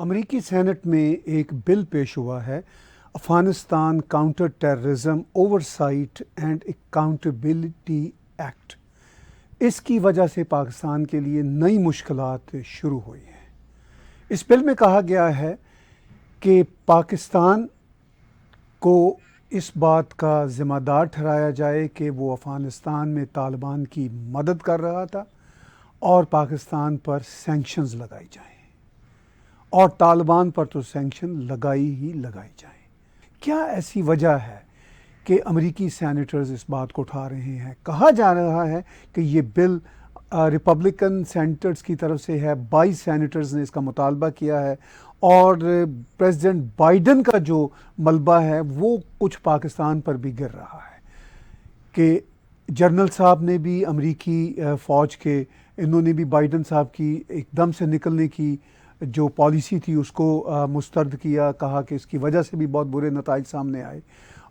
अमेरिकी सेनेट में एक बिल पेश हुआ है, Afghanistan counter terrorism oversight and accountability act. इसकी वजह से पाकिस्तान के लिए नई मुश्किलात शुरू हुई हैं। इस बिल में कहा गया है कि पाकिस्तान को इस बात का ज़िम्मेदार ठहराया जाए कि वो अफ़गानिस्तान में तालिबान की मदद कर रहा था और पाकिस्तान पर सैंक्शंस लगाई जाएं, और तालिबान पर तो सैंक्शन लगाई जाएं। क्या ऐसी वजह है कि अमेरिकी सेनेटर्स इस बात को उठा रहे हैं? कहा जा रहा है कि ये बिल रिपब्लिकन सेनेटर्स की तरफ से है, 22 सेनेटर्स ने इसका मुतालबा किया है, और प्रेसिडेंट बाइडन का जो मलबा है वो कुछ पाकिस्तान पर भी गिर रहा है कि जनरल साहब ने भी अमेरिकी फ़ौज के, इन्होंने भी बाइडन साहब की एकदम से निकलने की जो पॉलिसी थी उसको मुस्तरद किया, कहा कि इसकी वजह से भी बहुत बुरे नताइज सामने आए।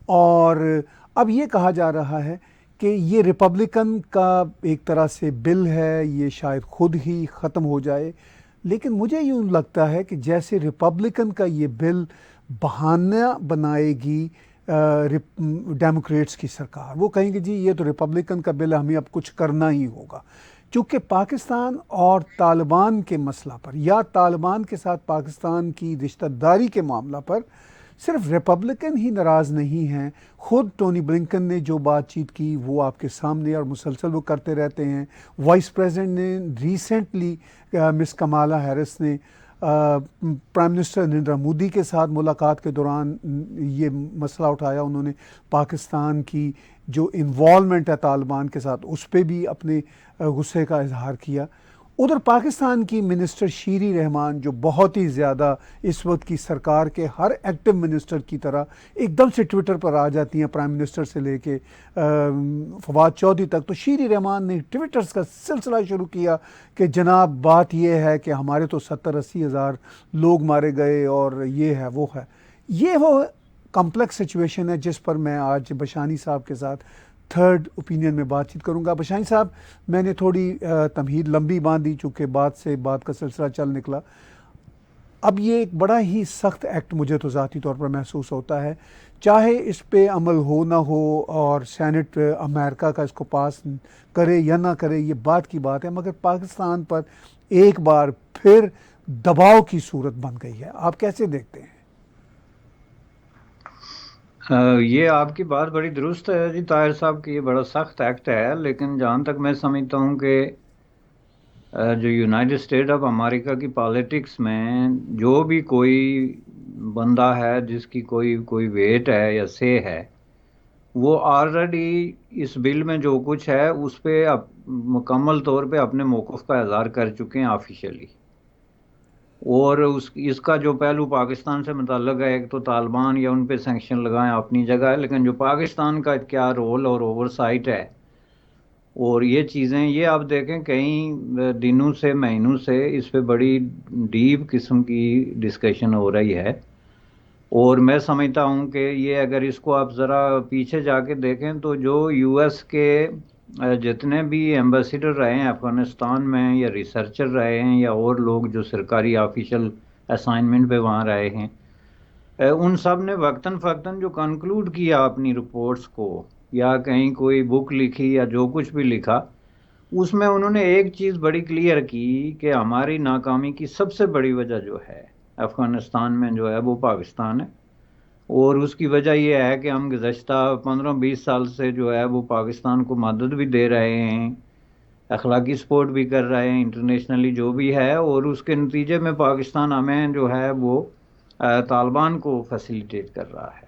और अब ये कहा जा रहा है कि ये रिपब्लिकन का एक तरह से बिल है, ये शायद खुद ही ख़त्म हो जाए। लेकिन मुझे यूँ लगता है कि जैसे रिपब्लिकन का ये बिल बहाना बनाएगी डेमोक्रेट्स की सरकार, वो कहेंगे जी ये तो रिपब्लिकन का बिल है, हमें अब कुछ करना ही होगा। चूँकि पाकिस्तान और तालिबान के मसला पर या तालिबान के साथ पाकिस्तान की रिश्तेदारी के मामला पर सिर्फ रिपब्लिकन ही नाराज़ नहीं हैं, ख़ुद टोनी ब्लिंकन ने जो बातचीत की वो आपके सामने और मुसलसल वो करते रहते हैं। वाइस प्रेसिडेंट ने रिसेंटली मिस कमाला हैरिस ने प्राइम मिनिस्टर नरेंद्र मोदी के साथ मुलाकात के दौरान ये मसला उठाया। उन्होंने पाकिस्तान की जो इन्वॉल्वमेंट है तालिबान के साथ उस पर भी अपने गुस्से का इजहार किया। उधर पाकिस्तान की मिनिस्टर शीरी रहमान, जो बहुत ही ज़्यादा इस वक्त की सरकार के हर एक्टिव मिनिस्टर की तरह एकदम से ट्विटर पर आ जाती हैं, प्राइम मिनिस्टर से लेके फवाद चौधरी तक, तो शीरी रहमान ने ट्विटर्स का सिलसिला शुरू किया कि जनाब बात यह है कि हमारे तो 70-80 हज़ार लोग मारे गए और ये है वो है। ये वो कम्प्लेक्स सिचुएशन है जिस पर मैं आज बशानी साहब के साथ थर्ड ओपिनियन में बातचीत करूंगा। बशानी साहब, मैंने थोड़ी तमहीद लंबी बांधी चूँकि बात का सिलसिला चल निकला। अब ये एक बड़ा ही सख्त एक्ट मुझे तो ज़ाती तौर पर महसूस होता है, चाहे इस पे अमल हो ना हो और सेनेट अमेरिका का इसको पास करे या ना करे, ये बात की बात है, मगर पाकिस्तान पर एक बार फिर दबाव की सूरत बन गई है। आप कैसे देखते हैं? ये आपकी बात बड़ी दुरुस्त है जी ताहिर साहब की, ये बड़ा सख्त एक्ट है। लेकिन जहाँ तक मैं समझता हूँ कि जो यूनाइटेड स्टेट ऑफ अमेरिका की पॉलिटिक्स में जो भी कोई बंदा है जिसकी कोई वेट है या से है, वो ऑलरेडी इस बिल में जो कुछ है उस पर मुकम्मल तौर पे अपने मौक़िफ़ का इज़हार कर चुके हैं ऑफिशियली। और इसका जो पहलू पाकिस्तान से मुतल्लक है, एक तो तालिबान या उन पे सैंक्शन लगाएं अपनी जगह है, लेकिन जो पाकिस्तान का क्या रोल और ओवरसाइट है और ये चीज़ें, ये आप देखें कई दिनों से महीनों से इस पे बड़ी डीप किस्म की डिस्कशन हो रही है। और मैं समझता हूँ कि ये अगर इसको आप ज़रा पीछे जाके देखें तो जो यूएस के जितने भी एम्बेसडर रहे हैं अफ़गानिस्तान में, या रिसर्चर रहे हैं, या और लोग जो सरकारी ऑफिशियल असाइनमेंट पे वहाँ रहे हैं, उन सब ने वक्तन फ़क्तन जो कंक्लूड किया अपनी रिपोर्ट्स को या कहीं कोई बुक लिखी या जो कुछ भी लिखा, उसमें उन्होंने एक चीज़ बड़ी क्लियर की कि हमारी नाकामी की सबसे बड़ी वजह जो है अफ़गानिस्तान में जो है वो पाकिस्तान है। और उसकी वजह यह है कि हम गुज़श्ता 15-20 साल से जो है वो पाकिस्तान को मदद भी दे रहे हैं, अखलाकी सपोर्ट भी कर रहे हैं इंटरनेशनली जो भी है, और उसके नतीजे में पाकिस्तान हमें जो है वो तालिबान को फैसिलिटेट कर रहा है।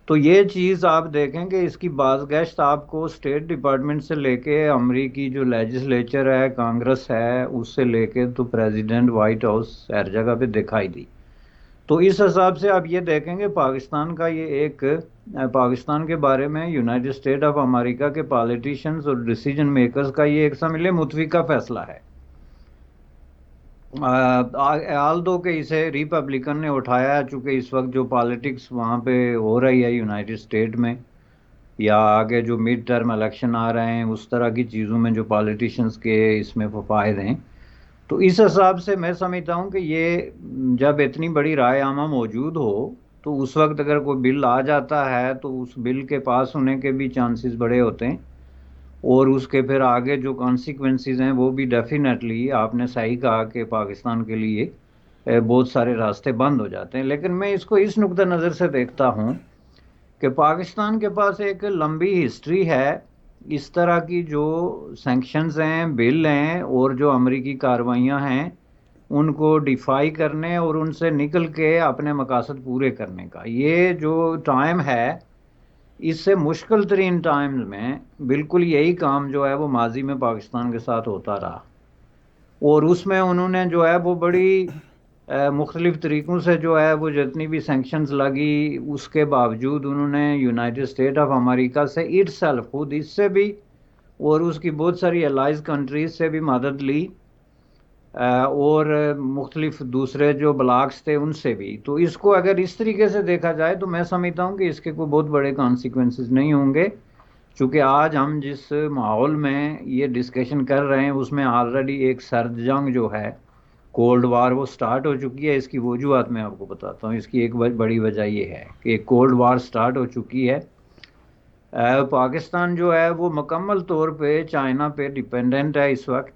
तो ये चीज़ आप देखें कि इसकी बाज़गश्त आपको स्टेट डिपार्टमेंट से लेके अमरीकी जो लेजिस्लेचर है, कांग्रेस है, उससे लेके तो प्रेसिडेंट, वाइट हाउस, हर जगह पे दिखाई दी। तो इस हिसाब से आप ये देखेंगे पाकिस्तान का ये एक पाकिस्तान के बारे में यूनाइटेड स्टेट ऑफ अमेरिका के पॉलिटिशियंस और डिसीजन मेकर्स का ये एक समझ मुतफिका फैसला है। आल दो के इसे रिपब्लिकन ने उठाया, चूँकि इस वक्त जो पॉलिटिक्स वहाँ पे हो रही है यूनाइटेड स्टेट में, या आगे जो मिड टर्म इलेक्शन आ रहे हैं, उस तरह की चीज़ों में जो पॉलिटिशियंस के इसमें फ़ायदे हैं, तो इस हिसाब से मैं समझता हूँ कि ये जब इतनी बड़ी राय आमा मौजूद हो तो उस वक्त अगर कोई बिल आ जाता है तो उस बिल के पास होने के भी चांसेस बड़े होते हैं, और उसके फिर आगे जो कॉन्सिक्वेंसेस हैं वो भी डेफिनेटली, आपने सही कहा कि पाकिस्तान के लिए बहुत सारे रास्ते बंद हो जाते हैं। लेकिन मैं इसको इस नुक्ता नज़र से देखता हूँ कि पाकिस्तान के पास एक लंबी हिस्ट्री है इस तरह की, जो सैंक्शंस हैं, बिल हैं, और जो अमरीकी कार्रवाइयाँ हैं उनको डिफाई करने और उनसे निकल के अपने मकासद पूरे करने का। ये जो टाइम है, इससे मुश्किल तरीन टाइम्स में बिल्कुल यही काम जो है वो माजी में पाकिस्तान के साथ होता रहा, और उसमें उन्होंने जो है वो बड़ी मुख्तलिफ तरीक़ों से जो है वो जितनी भी सेंक्शंस लगी उसके बावजूद उन्होंने यूनाइटेड स्टेट ऑफ अमेरिका से इटसेल्फ, खुद इससे भी और उसकी बहुत सारी एलाइज कंट्रीज से भी मदद ली, और मुख्तलिफ दूसरे जो ब्लॉक्स थे उनसे भी। तो इसको अगर इस तरीके से देखा जाए तो मैं समझता हूँ कि इसके कोई बहुत बड़े कॉन्सिक्वेंसेस नहीं होंगे, क्योंकि आज हम जिस माहौल में ये डिस्कशन कर रहे हैं उसमें ऑलरेडी एक सर्द जंग जो है, कोल्ड वार, वो स्टार्ट हो चुकी है। इसकी वजूहत मैं आपको बताता हूँ। इसकी एक बड़ी वजह ये है कि कोल्ड वार स्टार्ट हो चुकी है। पाकिस्तान जो है वो मुकम्मल तौर पे चाइना पे डिपेंडेंट है इस वक्त,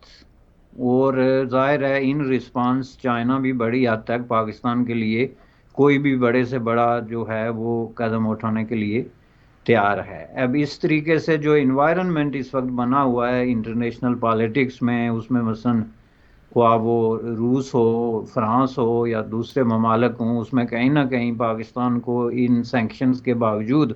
और जाहिर है इन रिस्पांस चाइना भी बड़ी हद तक पाकिस्तान के लिए कोई भी बड़े से बड़ा जो है वो कदम उठाने के लिए तैयार है। अब इस तरीके से जो इन्वायरमेंट इस वक्त बना हुआ है इंटरनेशनल पॉलिटिक्स में, उसमें मसलन ख्वाह वो रूस हो, फ्रांस हो या दूसरे ममालिक हों, उसमें कहीं ना कहीं पाकिस्तान को इन सैंक्शंस के बावजूद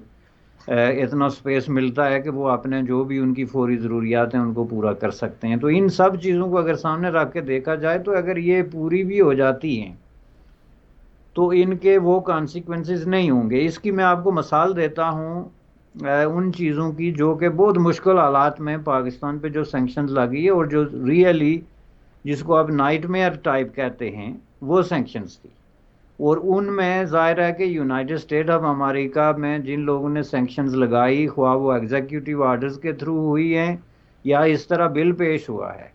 इतना स्पेस मिलता है कि वो अपने जो भी उनकी फौरी ज़रूरियात हैं उनको पूरा कर सकते हैं। तो इन सब चीज़ों को अगर सामने रख के देखा जाए तो अगर ये पूरी भी हो जाती हैं तो इनके वो कॉन्सिक्वेंसेस नहीं होंगे। इसकी मैं आपको मिसाल देता हूँ उन चीज़ों की जो कि बहुत मुश्किल हालात में पाकिस्तान पे जो सैंक्शंस लगी है और जो रियली जिसको आप नाइटमेयर टाइप कहते हैं वो सैंक्शंस थी। और उनमें ज़ाहिर है कि यूनाइटेड स्टेट ऑफ अमेरिका में जिन लोगों ने सैंक्शंस लगाई, ख्वाह वो एग्जीक्यूटिव ऑर्डर्स के थ्रू हुई हैं या इस तरह बिल पेश हुआ है,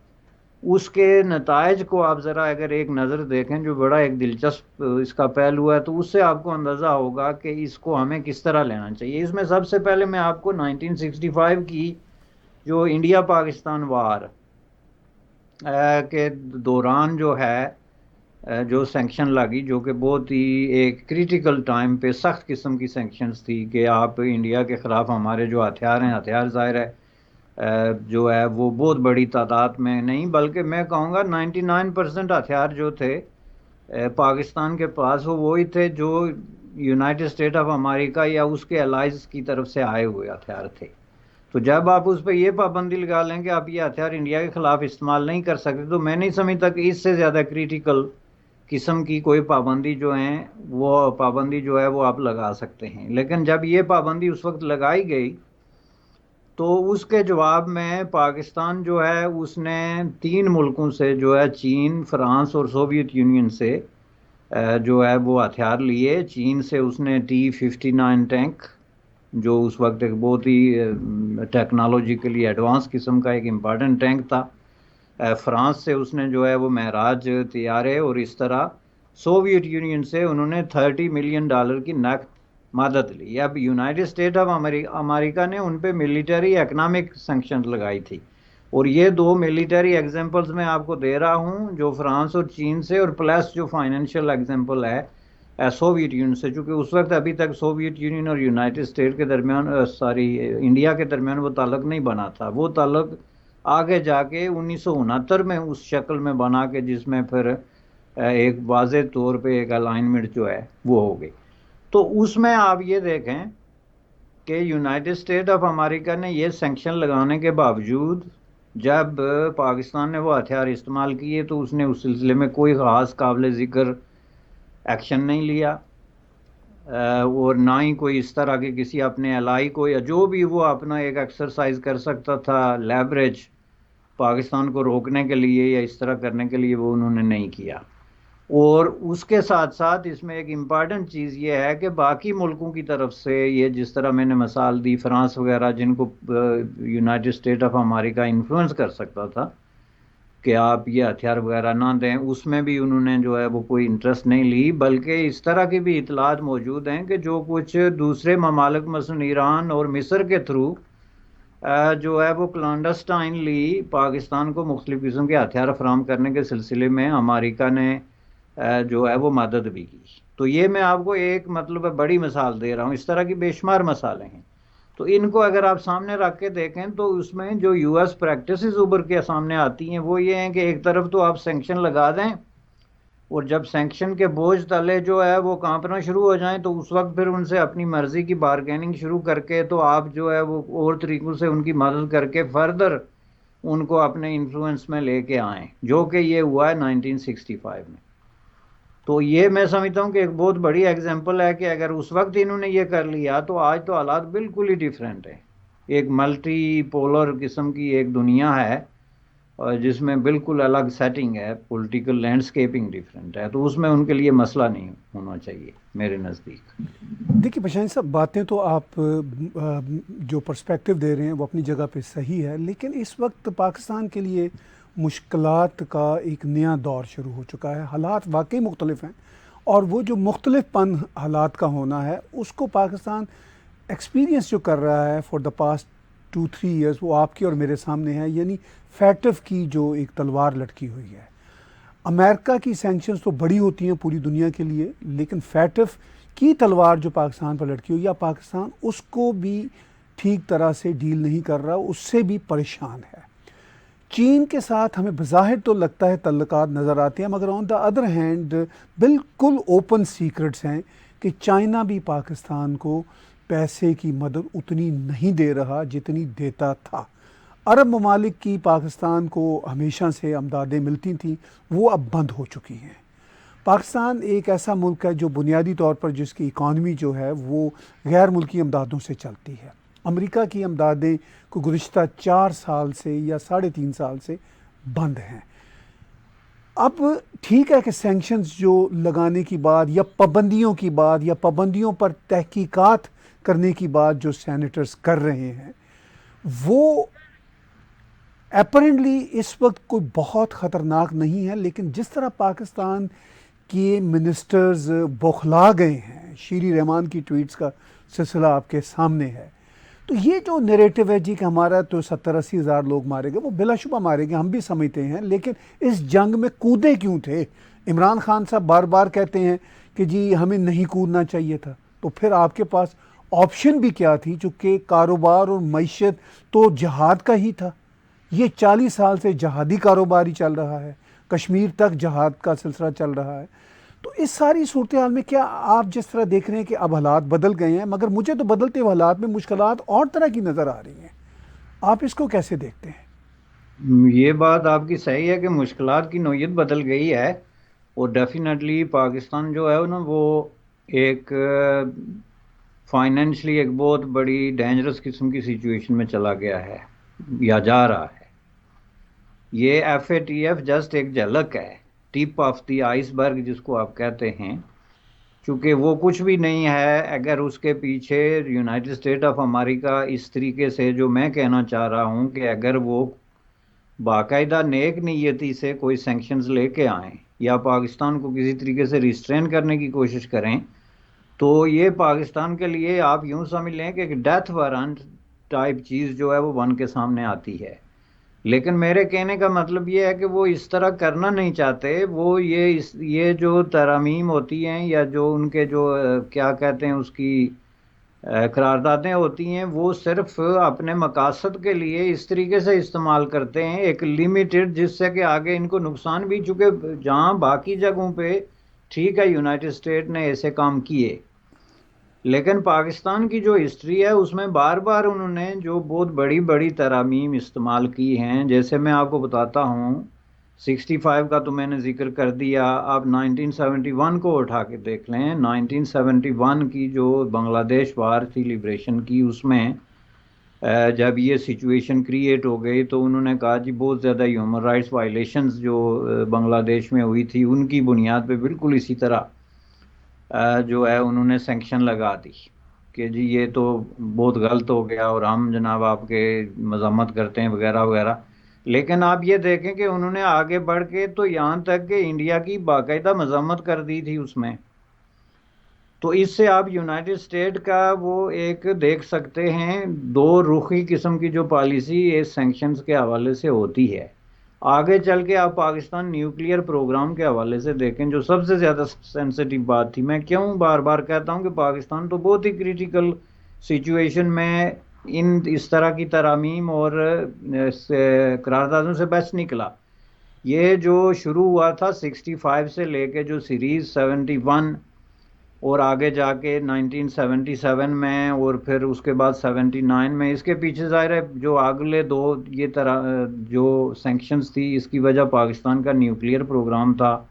उसके नतायज को आप ज़रा अगर एक नज़र देखें, जो बड़ा एक दिलचस्प इसका पहलू है, तो उससे आपको अंदाज़ा होगा कि इसको हमें किस तरह लेना चाहिए। इसमें सबसे पहले मैं आपको 1965 की जो इंडिया पाकिस्तान वार के दौरान जो है जो सैंक्शन लगी, जो कि बहुत ही एक क्रिटिकल टाइम पे सख्त किस्म की सैंक्शंस थी कि आप इंडिया के ख़िलाफ़ हमारे जो हथियार हैं, हथियार ज़ाहिर है जो है वो बहुत बड़ी तादाद में नहीं, बल्कि मैं कहूँगा 99% हथियार जो थे पाकिस्तान के पास वो वही थे जो यूनाइटेड स्टेट ऑफ अमेरिका या उसके एलाइज की तरफ से आए हुए हथियार थे। तो जब आप उस पर यह पाबंदी लगा लें कि आप ये हथियार इंडिया के ख़िलाफ़ इस्तेमाल नहीं कर सकते, तो मैं नहीं समझता कि इससे ज़्यादा क्रिटिकल किस्म की कोई पाबंदी जो है वो पाबंदी जो है वो आप लगा सकते हैं। लेकिन जब ये पाबंदी उस वक्त लगाई गई तो उसके जवाब में पाकिस्तान जो है उसने 3 मुल्कों से जो है, चीन, फ्रांस और सोवियत यूनियन से जो है वो हथियार लिए। चीन से उसने T-59 टैंक, जो उस वक्त एक बहुत ही टेक्नोलॉजिकली एडवांस किस्म का एक इम्पॉर्टेंट टैंक था। फ्रांस से उसने जो है वो महराज तैयारे, और इस तरह सोवियत यूनियन से उन्होंने $30 मिलियन की नकद मदद ली। अब यूनाइटेड स्टेट ऑफ अमेरिका ने उन पे मिलिटरी इकोनॉमिक सैंक्शन लगाई थी, और ये 2 मिलिटरी एग्जांपल्स मैं आपको दे रहा हूँ, जो फ्रांस और चीन से, और प्लस जो फाइनेंशियल एग्जांपल है सोवियत यूनियन से, क्योंकि उस वक्त अभी तक सोवियत यूनियन और यूनाइटेड स्टेट के दरमियान इंडिया के दरमियान वो ताल्लुक नहीं बना था। वो ताल्लुक आगे जाके 1969 में उस शक्ल में बना के जिसमें फिर एक वाज़े तौर पे एक अलाइनमेंट जो है वो हो गई। तो उसमें आप ये देखें कि यूनाइटेड स्टेट ऑफ अमेरिका ने ये सैंक्शन लगाने के बावजूद जब पाकिस्तान ने वो हथियार इस्तेमाल किए तो उसने उस सिलसिले में कोई ख़ास काबिल ज़िक्र एक्शन नहीं लिया, और ना ही कोई इस तरह के किसी अपने एलाई को या जो भी वो अपना एक एक्सरसाइज कर सकता था लेवरेज पाकिस्तान को रोकने के लिए या इस तरह करने के लिए, वो उन्होंने नहीं किया। और उसके साथ साथ इसमें एक इम्पॉर्टेंट चीज़ ये है कि बाकी मुल्कों की तरफ से, ये जिस तरह मैंने मिसाल दी फ्रांस वगैरह जिनको United state of America influence कर सकता था, कि आप ये हथियार वगैरह ना दें, उसमें भी उन्होंने जो है वो कोई इंटरेस्ट नहीं ली, बल्कि इस तरह की भी इतलात मौजूद हैं कि जो कुछ दूसरे ममालिक मसलन ईरान और मिस्र के थ्रू जो है वो क्लांडस्टाइनली पाकिस्तान को मुख्तलिफ किस्म के हथियार फराहम करने के सिलसिले में अमेरिका ने जो है वो मदद भी की। तो ये मैं आपको एक मतलब बड़ी मिसाल दे रहा हूँ, इस तरह की बेशुमार मिसालें हैं। तो इनको अगर आप सामने रख के देखें तो उसमें जो यूएस प्रैक्टिसेस उभर के सामने आती हैं वो ये हैं कि एक तरफ तो आप सैंक्शन लगा दें, और जब सैंक्शन के बोझ तले जो है वो कांपना शुरू हो जाएं तो उस वक्त फिर उनसे अपनी मर्जी की बारगेनिंग शुरू करके तो आप जो है वो और तरीकों से उनकी मदद करके फर्दर उनको अपने इन्फ्लुएंस में लेके आए, जो कि ये हुआ है 1965 में। तो ये मैं समझता हूँ कि एक बहुत बड़ी एग्जांपल है कि अगर उस वक्त इन्होंने ये कर लिया तो आज तो हालात बिल्कुल ही डिफरेंट है। एक मल्टी पोलर किस्म की एक दुनिया है और जिसमें बिल्कुल अलग सेटिंग है, पॉलिटिकल लैंडस्केपिंग डिफरेंट है, तो उसमें उनके लिए मसला नहीं होना चाहिए मेरे नज़दीक। देखिए पशानी साहब, बातें तो आप जो पर्सपेक्टिव दे रहे हैं वो अपनी जगह पे सही है, लेकिन इस वक्त पाकिस्तान के लिए मुश्किलात का एक नया दौर शुरू हो चुका है। हालात वाकई मुख्तलिफ हैं और वो जो मुख्तलिफपन हालात का होना है उसको पाकिस्तान एक्सपीरियंस जो कर रहा है फॉर द पास्ट 2-3 ईयर्स वो आपके और मेरे सामने है। यानी फैटफ की जो एक तलवार लटकी हुई है। अमेरिका की सैंक्शंस तो बड़ी होती हैं पूरी दुनिया के लिए, लेकिन फैटफ की तलवार जो पाकिस्तान पर लटकी हुई है, पाकिस्तान उसको भी ठीक तरह से डील नहीं कर रहा, उससे भी परेशान है। चीन के साथ हमें बज़ाहिर तो लगता है तल्लुकात नज़र आते हैं, मगर ऑन द अदर हैंड बिल्कुल ओपन सीक्रेट्स हैं कि चाइना भी पाकिस्तान को पैसे की मदद उतनी नहीं दे रहा जितनी देता था। अरब ममालिक की पाकिस्तान को हमेशा से अमदादें मिलती थीं, वो अब बंद हो चुकी हैं। पाकिस्तान एक ऐसा मुल्क है जो बुनियादी तौर पर जिसकी इकॉनमी जो है वो गैर मुल्की अमदादों से चलती है। अमेरिका की अमदादें को गुज़िश्ता 4 साल से या 3.5 साल से बंद हैं। अब ठीक है कि सैंक्शंस जो लगाने की बात या पाबंदियों की बात या पाबंदियों पर तहकीकात करने की बात जो सेनेटर्स कर रहे हैं वो अपरेंटली इस वक्त कोई बहुत ख़तरनाक नहीं है, लेकिन जिस तरह पाकिस्तान के मिनिस्टर्स बौखला गए हैं, शीरी रहमान की ट्वीट्स का सिलसिला आपके सामने है, तो ये जो नैरेटिव है जी कि हमारा तो 70-80 हज़ार लोग मारे गए, वो बिलाशुबा मारे गए, हम भी समझते हैं, लेकिन इस जंग में कूदे क्यों थे? इमरान खान साहब बार बार कहते हैं कि जी हमें नहीं कूदना चाहिए था, तो फिर आपके पास ऑप्शन भी क्या थी? चूँकि कारोबार और मईशत तो जहाद का ही था। ये 40 साल से जहादी कारोबार ही चल रहा है, कश्मीर तक जहाद का सिलसिला चल रहा है। तो इस सारी सूरत हाल में क्या आप जिस तरह देख रहे हैं कि अब हालात बदल गए हैं, मगर मुझे तो बदलते हुए हालात में मुश्किलात और तरह की नज़र आ रही हैं, आप इसको कैसे देखते हैं? ये बात आपकी सही है कि मुश्किलात की नौयत बदल गई है, और डेफिनेटली पाकिस्तान जो है ना वो एक फाइनेंशली एक बहुत बड़ी डेंजरस किस्म की सिचुएशन में चला गया है या जा रहा है। ये FATF जस्ट एक झलक है, टिप ऑफ द आइसबर्ग जिसको आप कहते हैं, क्योंकि वो कुछ भी नहीं है अगर उसके पीछे यूनाइटेड स्टेट ऑफ अमेरिका इस तरीके से, जो मैं कहना चाह रहा हूँ कि अगर वो बाकायदा नेक नीयती से कोई सैंक्शंस लेके आएँ या पाकिस्तान को किसी तरीके से रिस्ट्रेन करने की कोशिश करें, तो ये पाकिस्तान के लिए आप यूं समझ लें कि एक डेथ वारंट टाइप चीज़ जो है वो बन के सामने आती है। लेकिन मेरे कहने का मतलब ये है कि वो इस तरह करना नहीं चाहते। वो ये जो तरमीम होती हैं या जो उनके जो क्या कहते हैं उसकी करारदादें होती हैं, वो सिर्फ अपने मकासद के लिए इस तरीके से इस्तेमाल करते हैं एक लिमिटेड, जिससे कि आगे इनको नुकसान भी, चूँकि जहाँ बाकी जगहों पे ठीक है यूनाइटेड स्टेट ने ऐसे काम किए, लेकिन पाकिस्तान की जो हिस्ट्री है उसमें बार बार उन्होंने जो बहुत बड़ी बड़ी तरामीम इस्तेमाल की हैं। जैसे मैं आपको बताता हूँ, 65 का तो मैंने जिक्र कर दिया, आप 1971 को उठा के देख लें। 1971 की जो बांग्लादेश वार थी लिबरेशन की, उसमें जब ये सिचुएशन क्रिएट हो गई तो उन्होंने कहा जी बहुत ज़्यादा ह्यूमन राइट्स वायलेशंस जो बांग्लादेश में हुई थी उनकी बुनियाद पे बिल्कुल इसी तरह जो है उन्होंने सैंक्शन लगा दी कि जी ये तो बहुत गलत हो गया और हम जनाब आपके मजम्मत करते हैं वगैरह वगैरह। लेकिन आप ये देखें कि उन्होंने आगे बढ़ के तो यहाँ तक कि इंडिया की बाकायदा मजम्मत कर दी थी उसमें। तो इससे आप यूनाइटेड स्टेट का वो एक देख सकते हैं दो रुखी किस्म की जो पॉलिसी इस सैंक्शंस के हवाले से होती है। आगे चल के आप पाकिस्तान न्यूक्लियर प्रोग्राम के हवाले से देखें, जो सबसे ज़्यादा सेंसिटिव बात थी। मैं क्यों बार बार कहता हूं कि पाकिस्तान तो बहुत ही क्रिटिकल सिचुएशन में इन इस तरह की तरामीम और करारदादों से बच निकला। ये जो शुरू हुआ था 65 से लेके जो सीरीज 71 और आगे जाके 1977 में और फिर उसके बाद 79 में, इसके पीछे जाहिर है जो अगले दो ये तरह जो सैंक्शंस थी, इसकी वजह पाकिस्तान का न्यूक्लियर प्रोग्राम था,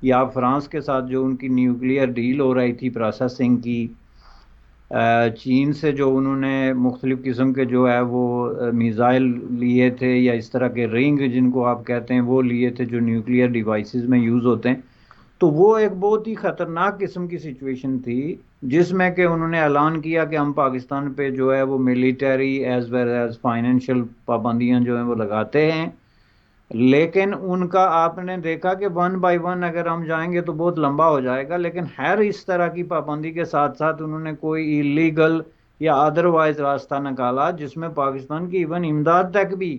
या फ्रांस के साथ जो उनकी न्यूक्लियर डील हो रही थी प्रोसेसिंग की, चीन से जो उन्होंने मुख्तलिफ किस्म के जो है वो मिज़ाइल लिए थे, या इस तरह के रिंग जिनको आप कहते हैं वो लिए थे जो न्यूक्लियर डिवाइसेस में यूज़ होते हैं। तो वो एक बहुत ही ख़तरनाक किस्म की सिचुएशन थी जिसमें कि उन्होंने ऐलान किया कि हम पाकिस्तान पे जो है वो military as well as financial पाबंदियां जो हैं वो लगाते हैं। लेकिन उनका आपने देखा कि वन बाय वन अगर हम जाएंगे तो बहुत लंबा हो जाएगा, लेकिन हर इस तरह की पाबंदी के साथ साथ उन्होंने कोई इलीगल या अदरवाइज रास्ता निकाला जिसमें पाकिस्तान की इवन इमदाद तक भी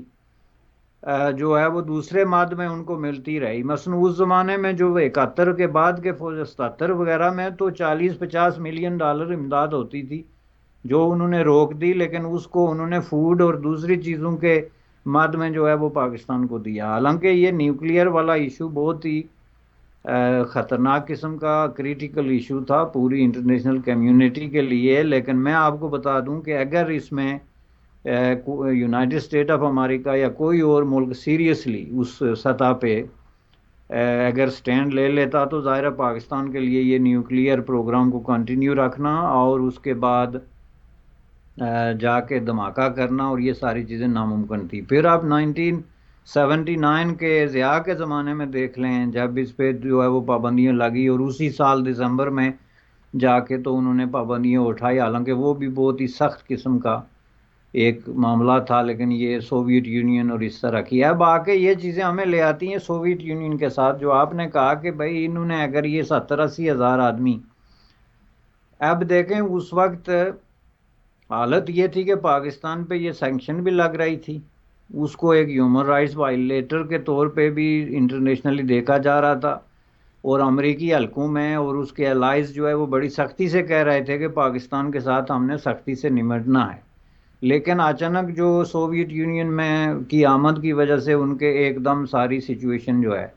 जो है वो दूसरे माद में उनको मिलती रही। मसलन उस जमाने में जो 71 के बाद के 77 वगैरह में तो 40-50 मिलियन डॉलर इमदाद होती थी जो उन्होंने रोक दी, लेकिन उसको उन्होंने फूड और दूसरी चीज़ों के मद में जो है वो पाकिस्तान को दिया। हालांकि ये न्यूक्लियर वाला इशू बहुत ही ख़तरनाक किस्म का क्रिटिकल इशू था पूरी इंटरनेशनल कम्युनिटी के लिए। लेकिन मैं आपको बता दूं कि अगर इसमें यूनाइटेड स्टेट ऑफ अमेरिका या कोई और मुल्क सीरियसली उस सतह पे अगर स्टैंड ले लेता तो ज़ाहिर पाकिस्तान के लिए ये न्यूक्लियर प्रोग्राम को कंटिन्यू रखना और उसके बाद जाके धमाका करना और ये सारी चीज़ें नामुमकिन थी। फिर आप 1979 के ज़िया के ज़माने में देख लें, जब इस पे जो है वो पाबंदियाँ लगी और उसी साल दिसंबर में जाके तो उन्होंने पाबंदियाँ उठाई। हालांकि वो भी बहुत ही सख्त किस्म का एक मामला था, लेकिन ये सोवियत यूनियन और इस तरह की। अब आके ये चीज़ें हमें ले आती हैं सोवियत यूनियन के साथ, जो आपने कहा कि भाई इन्होंने अगर ये 70-80 हज़ार आदमी, अब देखें उस वक्त हालत ये थी कि पाकिस्तान पे ये सैंक्शन भी लग रही थी, उसको एक ह्यूमन राइट्स वायलेटर के तौर पे भी इंटरनेशनली देखा जा रहा था, और अमरीकी हल्कों में और उसके एलाइज जो है वो बड़ी सख्ती से कह रहे थे कि पाकिस्तान के साथ हमने सख्ती से निमटना है। लेकिन अचानक जो सोवियत यूनियन में की आमद की वजह से उनके एकदम सारी सिचुएशन जो है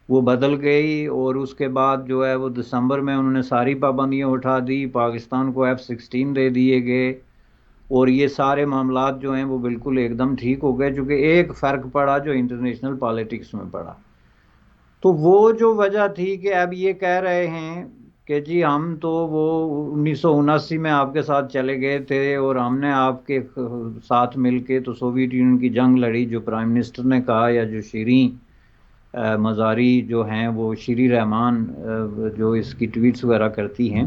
वो बदल गई, और उसके बाद जो है वो दिसंबर में उन्होंने सारी पाबंदियां उठा दी, पाकिस्तान को F-16 दे दिए गए, और ये सारे मामलात जो हैं वो बिल्कुल एकदम ठीक हो गए, चूँकि एक फ़र्क पड़ा जो इंटरनेशनल पॉलिटिक्स में पड़ा। तो वो जो वजह थी कि अब ये कह रहे हैं कि जी हम तो वो 1979 में आपके साथ चले गए थे और हमने आपके साथ मिलके तो सोवियत यूनियन की जंग लड़ी, जो प्राइम मिनिस्टर ने कहा, या जो शीरीं मज़ारी जो हैं वो शीरी रहमान जो इसकी ट्वीट्स वगैरह करती हैं,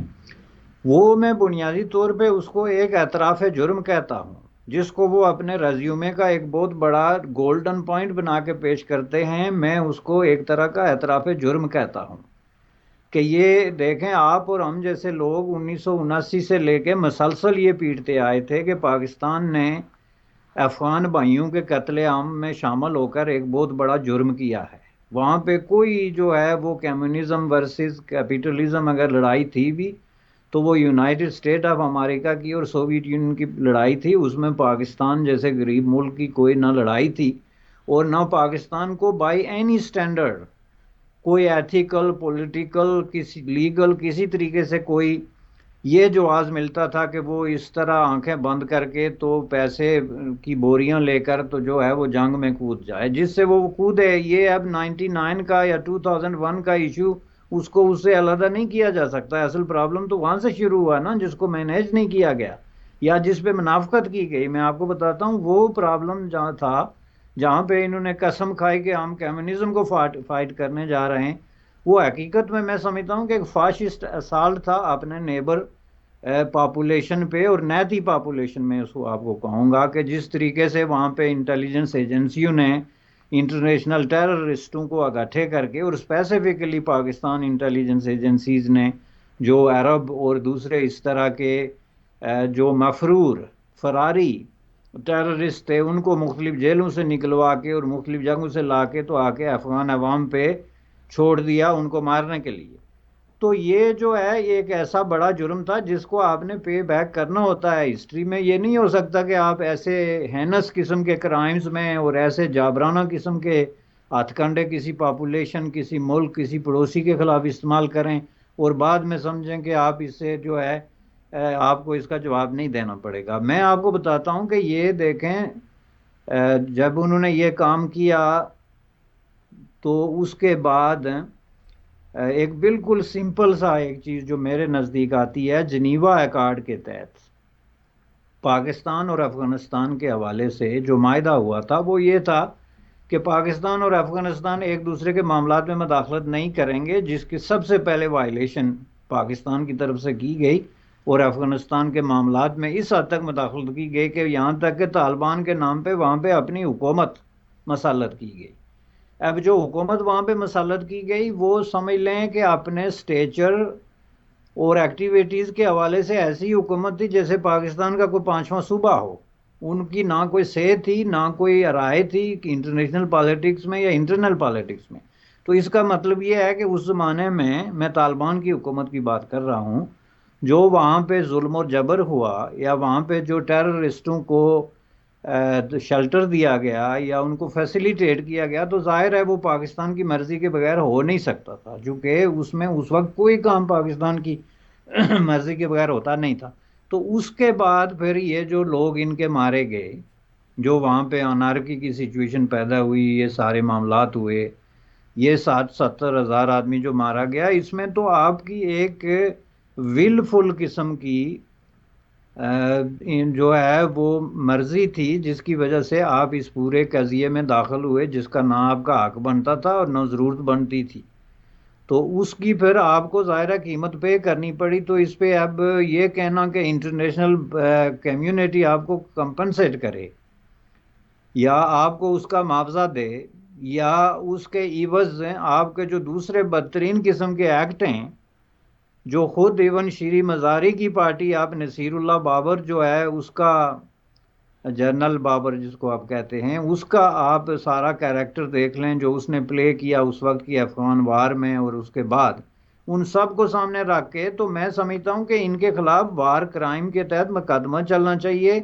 वो मैं बुनियादी तौर पे उसको एक एतराफ़ जुर्म कहता हूँ, जिसको वो अपने रेज्यूमे का एक बहुत बड़ा गोल्डन पॉइंट बना के पेश करते हैं। मैं उसको एक तरह का एतराफ़ जुर्म कहता हूँ कि ये देखें, आप और हम जैसे लोग 1979 से लेके मसलसल ये पीटते आए थे कि पाकिस्तान ने अफ़गान भाइयों के कत्लेआम में शामिल होकर एक बहुत बड़ा जुर्म किया है। वहाँ पे कोई जो है वो कम्युनिज्म वर्सेस कैपिटलिज्म अगर लड़ाई थी भी तो वो यूनाइटेड स्टेट ऑफ अमेरिका की और सोवियत यूनियन की लड़ाई थी, उसमें पाकिस्तान जैसे गरीब मुल्क की कोई ना लड़ाई थी, और ना पाकिस्तान को बाय एनी स्टैंडर्ड कोई एथिकल पॉलिटिकल किसी लीगल किसी तरीके से कोई ये जो आज मिलता था कि वो इस तरह आंखें बंद करके तो पैसे की बोरियां लेकर तो जो है वो जंग में कूद जाए, जिससे वो कूदे। ये अब 99 का या 2001 का इशू उसको उससे अलग नहीं किया जा सकता। असल प्रॉब्लम तो वहां से शुरू हुआ ना, जिसको मैनेज नहीं किया गया या जिस पे मुनाफकत की गई। मैं आपको बताता हूँ वो प्रॉब्लम जहाँ था, जहाँ पे इन्होंने कसम खाई कि हम कम्युनिज्म को फाइट करने जा रहे हैं, वो हकीकत में मैं समझता हूँ कि एक फाशिस्ट असाल्ट था अपने नेबर पॉपुलेशन पे और नैती पॉपुलेशन में उसको आपको कहूँगा कि जिस तरीके से वहाँ पे इंटेलिजेंस एजेंसियों ने इंटरनेशनल टेररिस्टों को इकट्ठे करके और स्पेसिफिकली पाकिस्तान इंटेलिजेंस एजेंसीज ने जो अरब और दूसरे इस तरह के जो मफरूर फरारी टेररिस्ट थे उनको मुख्तलिफ जेलों से निकलवा के और मुख्तलिफ जगहों से ला के तो आके अफगान अवाम पे छोड़ दिया उनको मारने के लिए। तो ये जो है ये एक ऐसा बड़ा जुर्म था जिसको आपने पे बैक करना होता है हिस्ट्री में। ये नहीं हो सकता कि आप ऐसे हैनस किस्म के क्राइम्स में और ऐसे जाबराना किस्म के हथकंडे किसी पॉपुलेशन, किसी मुल्क, किसी पड़ोसी के खिलाफ इस्तेमाल करें और बाद में समझें कि आप इससे जो है आपको इसका जवाब नहीं देना पड़ेगा। मैं आपको बताता हूं कि ये देखें, जब उन्होंने ये काम किया तो उसके बाद एक बिल्कुल सिंपल सा एक चीज जो मेरे नजदीक आती है, जनीवा अकॉर्ड के तहत पाकिस्तान और अफगानिस्तान के हवाले से जो मायदा हुआ था वो ये था कि पाकिस्तान और अफगानिस्तान एक दूसरे के मामलात में मदाखलत नहीं करेंगे, जिसकी सबसे पहले वायलेशन पाकिस्तान की तरफ से की गई और अफगानिस्तान के मामलात में इस हद तक मदाखलत की गई कि यहाँ तक कि तालिबान के नाम पे वहाँ पे अपनी हुकूमत मसलत की गई। अब जो हुकूमत वहाँ पे मसलत की गई वो समझ लें कि अपने स्टेचर और एक्टिविटीज़ के हवाले से ऐसी हुकूमत थी जैसे पाकिस्तान का कोई पांचवा सूबा हो। उनकी ना कोई से थी ना कोई राय थी कि इंटरनेशनल पॉलिटिक्स में या इंटरनल पॉलिटिक्स में। तो इसका मतलब ये है कि उस ज़माने में, मैं तालिबान की हुकूमत की बात कर रहा हूँ, जो वहाँ पे जुल्म और जबर हुआ या वहाँ पे जो टेररिस्टों को शेल्टर दिया गया या उनको फैसिलिटेट किया गया, तो जाहिर है वो पाकिस्तान की मर्जी के बगैर हो नहीं सकता था, क्योंकि उसमें उस वक्त कोई काम पाकिस्तान की मर्जी के बगैर होता नहीं था। तो उसके बाद फिर ये जो लोग इनके मारे गए, जो वहाँ पे अनारकी की सिचुएशन पैदा हुई, ये सारे मामलात हुए, ये 60-70 हज़ार आदमी जो मारा गया, इसमें तो आपकी एक विलफुल किस्म की जो है वो मर्जी थी जिसकी वजह से आप इस पूरे कजिए में दाखिल हुए, जिसका ना आपका हक बनता था और ना ज़रूरत बनती थी। तो उसकी फिर आपको ज़ाहिर कीमत पे करनी पड़ी। तो इस पे अब ये कहना कि इंटरनेशनल कम्युनिटी आपको कंपनसेट करे या आपको उसका मुआवजा दे या उसके इवज आपके जो दूसरे बदतरीन किस्म के एक्ट हैं, जो खुद इवन शीरी मज़ारी की पार्टी, आप नसीरुल्लाह बाबर जो है उसका, जनरल बाबर जिसको आप कहते हैं, उसका आप सारा कैरेक्टर देख लें जो उसने प्ले किया उस वक्त की अफगान वार में और उसके बाद, उन सब को सामने रख के तो मैं समझता हूं कि इनके खिलाफ वार क्राइम के तहत मुकदमा चलना चाहिए,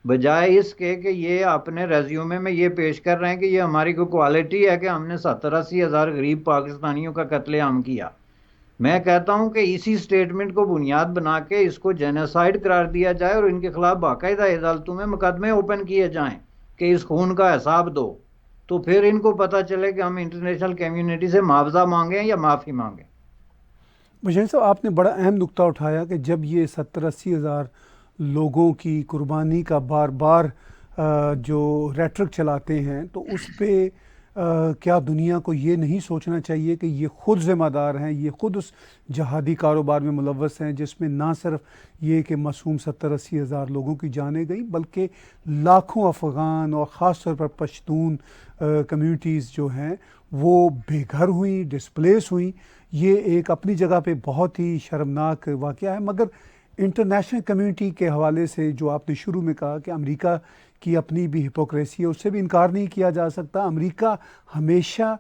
बजाय इसके कि ये अपने रेज्यूमे में ये पेश कर रहे हैं कि ये हमारी कोई क्वालिटी है कि हमने 70-80 हज़ार गरीब पाकिस्तानियों का कत्लेआम किया। मैं कहता हूं कि इसी स्टेटमेंट को बुनियाद बना के इसको जेनोसाइड करार दिया जाए और इनके खिलाफ बाकायदा अदालतों में मुकदमे ओपन किए जाएं कि इस खून का हिसाब दो। तो फिर इनको पता चले कि हम इंटरनेशनल कम्युनिटी से मुआवजा मांगें या माफ़ी मांगें। मुझे साहब, आपने बड़ा अहम नुक्ता उठाया कि जब ये 70-80 हज़ार लोगों की कुर्बानी का बार बार जो रेट्रिक चलाते हैं, तो उस पे क्या दुनिया को ये नहीं सोचना चाहिए कि ये खुद ज़िम्मेदार हैं, ये खुद उस जहादी कारोबार में मुलव्वस हैं जिसमें ना सिर्फ ये कि मासूम 70-80 हज़ार लोगों की जानें गई, बल्कि लाखों अफ़गान और ख़ास तौर पर पश्तून कम्यूनिटीज़ जो हैं वो बेघर हुई, डिस्प्लेस हुई। ये एक अपनी जगह पे बहुत ही शर्मनाक वाक़या है। मगर इंटरनेशनल कम्युनिटी के हवाले से जो आपने शुरू में कहा कि अमेरिका की अपनी भी हिपोक्रेसी है, उससे भी इनकार नहीं किया जा सकता। अमेरिका हमेशा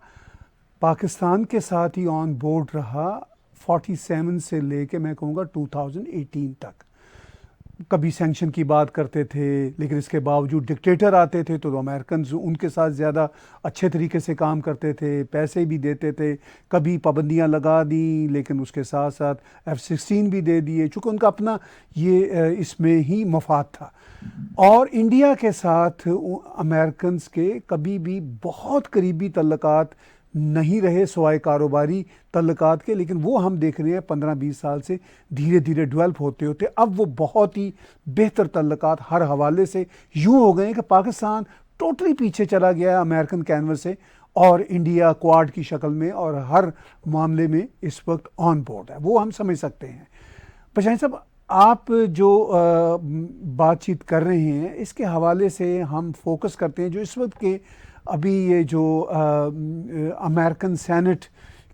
पाकिस्तान के साथ ही ऑन बोर्ड रहा, 47 से लेके मैं कहूँगा 2018 तक। कभी सैंक्शन की बात करते थे, लेकिन इसके बावजूद डिक्टेटर आते थे तो अमेरिकन उनके साथ ज़्यादा अच्छे तरीके से काम करते थे, पैसे भी देते थे। कभी पाबंदियां लगा दी, लेकिन उसके साथ साथ F-16 भी दे दिए, चूँकि उनका अपना ये इसमें ही मफाद था। और इंडिया के साथ अमेरिकन के कभी भी बहुत करीबी तल्लुकात नहीं रहे सिवाय कारोबारी तल्लुकात के, लेकिन वो हम देख रहे हैं 15-20 साल से धीरे धीरे डेवलप होते होते अब वो बहुत ही बेहतर तल्लुकात हर हवाले से यूँ हो गए कि पाकिस्तान टोटली पीछे चला गया है अमेरिकन कैनवस से, और इंडिया क्वाड की शक्ल में और हर मामले में इस वक्त ऑन बोर्ड है। वो हम समझ सकते हैं। पशानी साहब, आप जो बातचीत कर रहे हैं इसके हवाले से हम फोकस करते हैं जो इस वक्त के अभी ये जो अमेरिकन सेनेट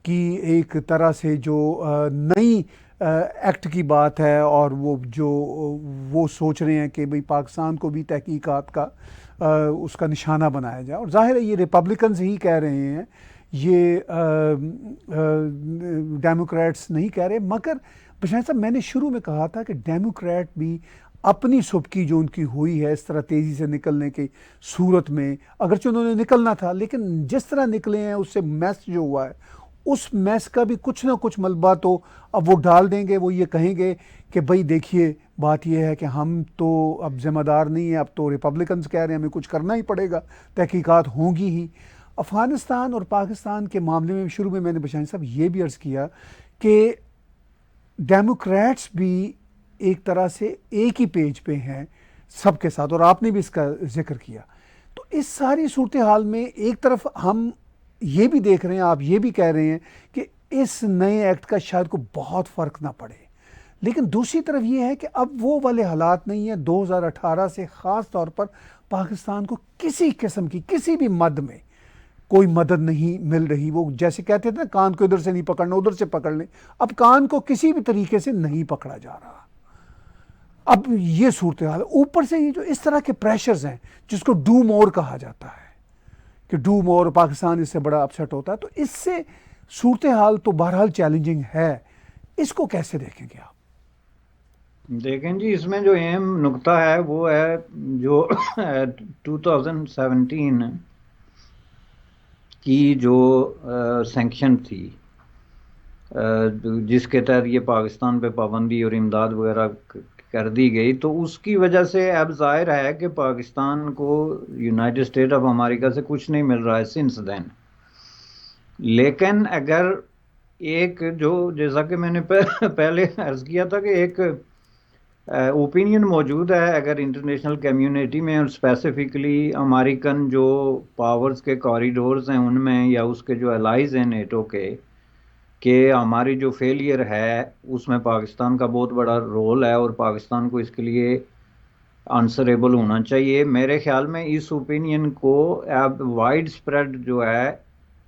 की एक तरह से जो नई एक्ट की बात है, और वो सोच रहे हैं कि भाई पाकिस्तान को भी तहकीकात का उसका निशाना बनाया जाए। और जाहिर है ये रिपब्लिकन्स ही कह रहे हैं, ये डेमोक्रेट्स नहीं कह रहे। मगर बशैर साहब, मैंने शुरू में कहा था कि डेमोक्रेट भी अपनी सुबकी जो उनकी हुई है इस तरह तेज़ी से निकलने की सूरत में, अगरचे उन्होंने निकलना था, लेकिन जिस तरह निकले हैं उससे मैस जो हुआ है, उस मैस का भी कुछ ना कुछ मलबा तो अब वो डाल देंगे। वो ये कहेंगे कि भाई देखिए, बात ये है कि हम तो अब ज़िम्मेदार नहीं है, अब तो रिपब्लिकन्स कह रहे हैं हमें कुछ करना ही पड़ेगा, तहकीकात होंगी ही। अफ़गानिस्तान और पाकिस्तान के मामले में शुरू में मैंने बशानी साहब ये भी अर्ज़ किया कि डेमोक्रेट्स भी एक तरह से एक ही पेज पे हैं सबके साथ, और आपने भी इसका जिक्र किया। तो इस सारी सूरत हाल में एक तरफ हम ये भी देख रहे हैं, आप ये भी कह रहे हैं कि इस नए एक्ट का शायद को बहुत फ़र्क ना पड़े, लेकिन दूसरी तरफ ये है कि अब वो वाले हालात नहीं है। 2018 से ख़ास तौर पर पाकिस्तान को किसी किस्म की किसी भी मद में कोई मदद नहीं मिल रही। वो जैसे कहते थे ना, कान को इधर से नहीं पकड़ना उधर से पकड़ लें, अब कान को किसी भी तरीके से नहीं पकड़ा जा रहा। अब ये सूरत हाल, ऊपर से ये जो इस तरह के प्रेशर्स हैं जिसको डू मोर कहा जाता है कि डू मोर, पाकिस्तान इससे बड़ा अपसेट होता है, तो इससे सूरत हाल तो बहरहाल चैलेंजिंग है। इसको कैसे देखेंगे आप? देखें जी, इसमें जो अहम नुक्ता है वो है जो 2017 की जो सैंक्शन थी, जिसके तहत ये पाकिस्तान पे पाबंदी और इमदाद वगैरह कर दी गई, तो उसकी वजह से अब जाहिर है कि पाकिस्तान को यूनाइटेड स्टेट ऑफ अमेरिका से कुछ नहीं मिल रहा है सिंस देन। लेकिन अगर एक जो, जैसा कि मैंने पहले अर्ज किया था कि एक ओपिनियन मौजूद है अगर इंटरनेशनल कम्युनिटी में, और स्पेसिफिकली अमेरिकन जो पावर्स के कॉरिडोर्स हैं उनमें, या उसके जो अलाइज हैं नेटो के, कि हमारी जो फेलियर है उसमें पाकिस्तान का बहुत बड़ा रोल है और पाकिस्तान को इसके लिए आंसरेबल होना चाहिए। मेरे ख्याल में इस ओपिनियन को अब वाइड स्प्रेड जो है